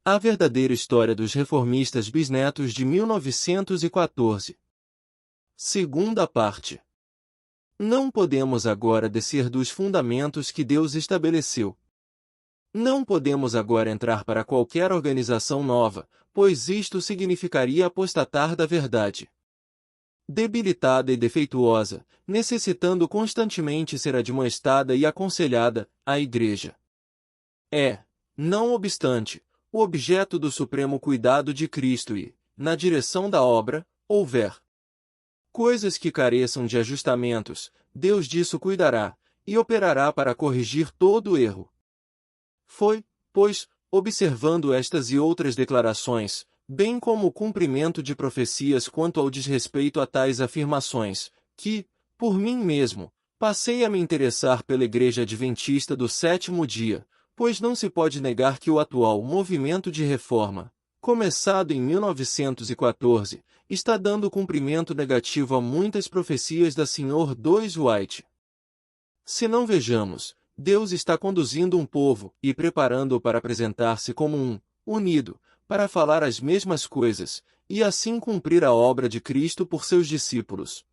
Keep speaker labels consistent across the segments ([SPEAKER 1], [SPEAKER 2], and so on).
[SPEAKER 1] A verdadeira história dos reformistas bisnetos de 1914. Segunda parte. Não podemos agora descer dos fundamentos que Deus estabeleceu. Não podemos agora entrar para qualquer organização nova, pois isto significaria apostatar da verdade. Debilitada e defeituosa, necessitando constantemente ser admoestada e aconselhada, a Igreja é, não obstante, o objeto do supremo cuidado de Cristo e, na direção da obra, houver coisas que careçam de ajustamentos, Deus disso cuidará, e operará para corrigir todo erro. Foi, pois, observando estas e outras declarações, bem como o cumprimento de profecias quanto ao desrespeito a tais afirmações, que, por mim mesmo, passei a me interessar pela Igreja Adventista do Sétimo Dia, pois não se pode negar que o atual movimento de reforma, começado em 1914, está dando cumprimento negativo a muitas profecias da Sr. Dois White. Se não vejamos, Deus está conduzindo um povo e preparando-o para apresentar-se como um, unido, para falar as mesmas coisas, e assim cumprir a obra de Cristo por seus discípulos.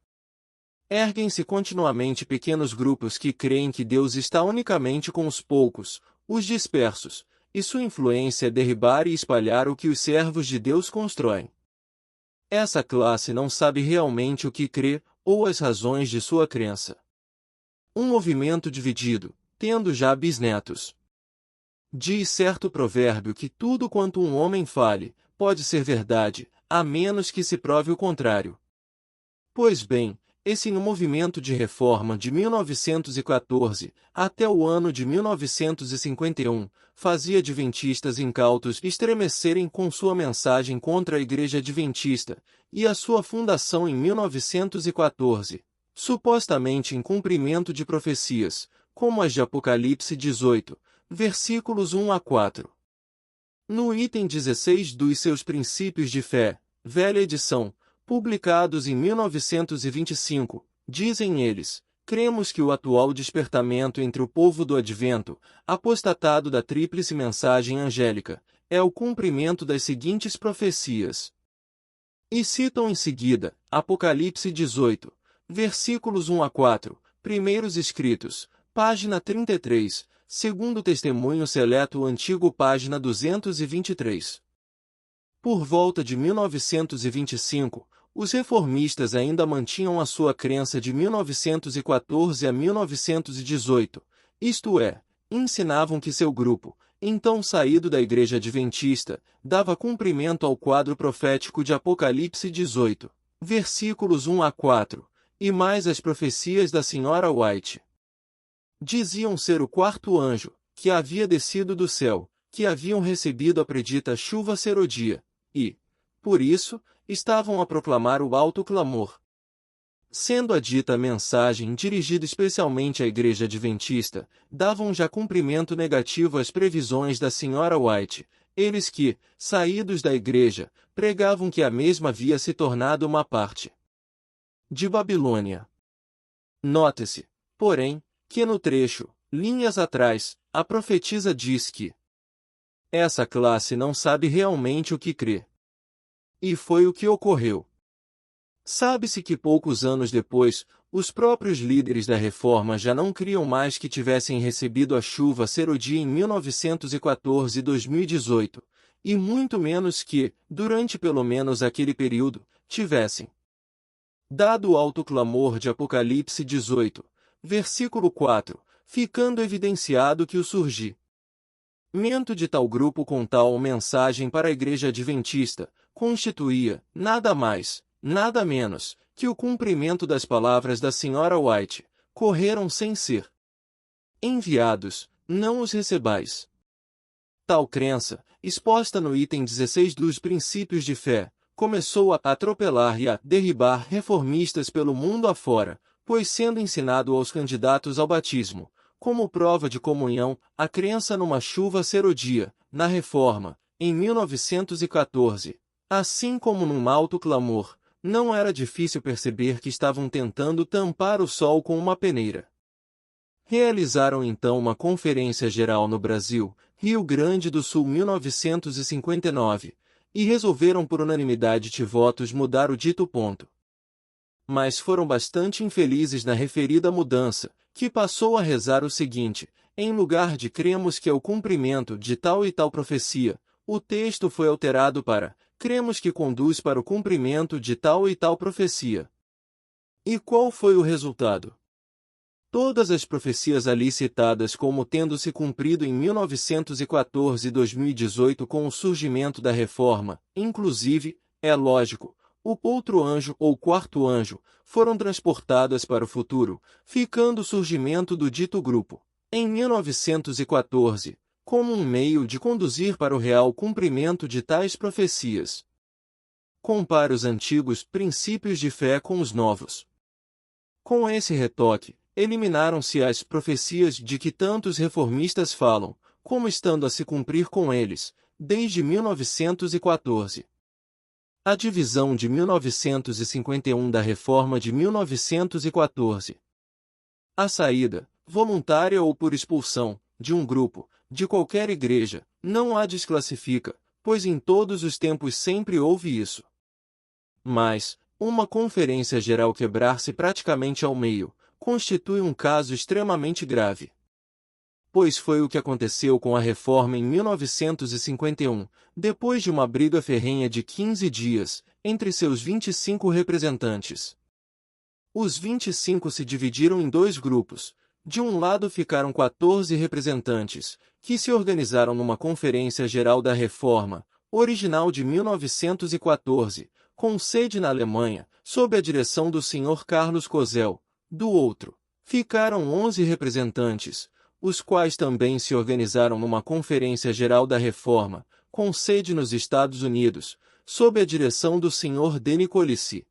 [SPEAKER 1] Erguem-se continuamente pequenos grupos que creem que Deus está unicamente com os poucos, os dispersos, e sua influência é derribar e espalhar o que os servos de Deus constroem. Essa classe não sabe realmente o que crê, ou as razões de sua crença. Um movimento dividido, tendo já bisnetos. Diz certo provérbio que tudo quanto um homem fale, pode ser verdade, a menos que se prove o contrário. Pois bem, esse movimento de reforma de 1914 até o ano de 1951 fazia adventistas incautos estremecerem com sua mensagem contra a Igreja Adventista e a sua fundação em 1914, supostamente em cumprimento de profecias, como as de Apocalipse 18, versículos 1 a 4. No item 16 dos seus Princípios de Fé, velha edição, publicados em 1925, dizem eles: cremos que o atual despertamento entre o povo do advento, apostatado da tríplice mensagem angélica, é o cumprimento das seguintes profecias. E citam em seguida, Apocalipse 18, versículos 1 a 4, primeiros escritos, página 33, segundo testemunho seleto antigo página 223. Por volta de 1925, os reformistas ainda mantinham a sua crença de 1914 a 1918, isto é, ensinavam que seu grupo, então saído da Igreja Adventista, dava cumprimento ao quadro profético de Apocalipse 18, versículos 1 a 4, e mais as profecias da Sra. White. Diziam ser o quarto anjo, que havia descido do céu, que haviam recebido a predita chuva serodia, e, por isso, estavam a proclamar o alto clamor. Sendo a dita mensagem dirigida especialmente à Igreja Adventista, davam já cumprimento negativo às previsões da Sra. White, eles que, saídos da Igreja, pregavam que a mesma havia se tornado uma parte de Babilônia. Note-se, porém, que no trecho, linhas atrás, a profetisa diz que essa classe não sabe realmente o que crê. E foi o que ocorreu. Sabe-se que poucos anos depois, os próprios líderes da reforma já não criam mais que tivessem recebido a chuva serodia em 1914 e 2018, e muito menos que, durante pelo menos aquele período, tivessem dado o alto clamor de Apocalipse 18, versículo 4, ficando evidenciado que o surgimento de tal grupo com tal mensagem para a Igreja Adventista constituía, nada mais, nada menos, que o cumprimento das palavras da Sra. White: correram sem ser enviados, não os recebais. Tal crença, exposta no item 16 dos Princípios de Fé, começou a atropelar e a derribar reformistas pelo mundo afora, pois sendo ensinado aos candidatos ao batismo, como prova de comunhão, a crença numa chuva serodia, na Reforma, em 1914, assim como num alto clamor, não era difícil perceber que estavam tentando tampar o sol com uma peneira. Realizaram então uma conferência geral no Brasil, Rio Grande do Sul 1959, e resolveram por unanimidade de votos mudar o dito ponto. Mas foram bastante infelizes na referida mudança, que passou a rezar o seguinte: em lugar de cremos que é o cumprimento de tal e tal profecia, o texto foi alterado para cremos que conduz para o cumprimento de tal e tal profecia. E qual foi o resultado? Todas as profecias ali citadas como tendo se cumprido em 1914 e 2018 com o surgimento da Reforma, inclusive, é lógico, o outro anjo ou quarto anjo, foram transportadas para o futuro, ficando o surgimento do dito grupo, em 1914, como um meio de conduzir para o real cumprimento de tais profecias. Compare os antigos princípios de fé com os novos. Com esse retoque, eliminaram-se as profecias de que tantos reformistas falam, como estando a se cumprir com eles, desde 1914. A divisão de 1951 da Reforma de 1914. A saída, voluntária ou por expulsão, de um grupo, de qualquer igreja, não a desclassifica, pois em todos os tempos sempre houve isso. Mas, uma conferência geral quebrar-se praticamente ao meio, constitui um caso extremamente grave. Pois foi o que aconteceu com a Reforma em 1951, depois de uma briga ferrenha de 15 dias, entre seus 25 representantes. Os 25 se dividiram em dois grupos. De um lado ficaram 14 representantes, que se organizaram numa Conferência Geral da Reforma, original de 1914, com sede na Alemanha, sob a direção do Sr. Carlos Cosel. Do outro, ficaram 11 representantes, os quais também se organizaram numa Conferência Geral da Reforma, com sede nos Estados Unidos, sob a direção do Sr. De Nicolici.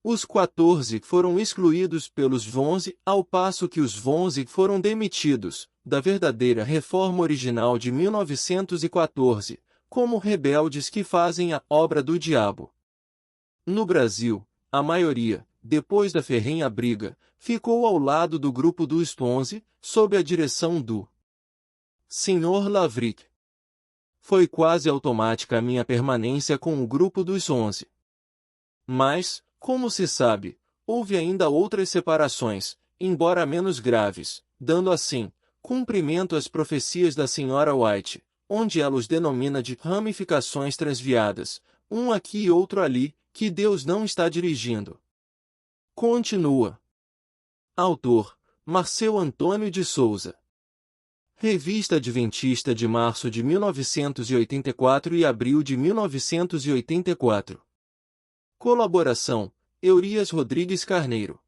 [SPEAKER 1] Os 14 foram excluídos pelos 11, ao passo que os 11 foram demitidos, da verdadeira reforma original de 1914, como rebeldes que fazem a obra do diabo. No Brasil, a maioria, depois da ferrenha briga, ficou ao lado do grupo dos 11, sob a direção do Sr. Lavric. Foi quase automática a minha permanência com o grupo dos 11. Mas, como se sabe, houve ainda outras separações, embora menos graves, dando assim cumprimento às profecias da Sra. White, onde ela os denomina de ramificações transviadas, um aqui e outro ali, que Deus não está dirigindo. Continua. Autor: Marceu Antônio de Souza. Revista Adventista de março de 1984 e abril de 1984. Colaboração: Eurias Rodrigues Carneiro.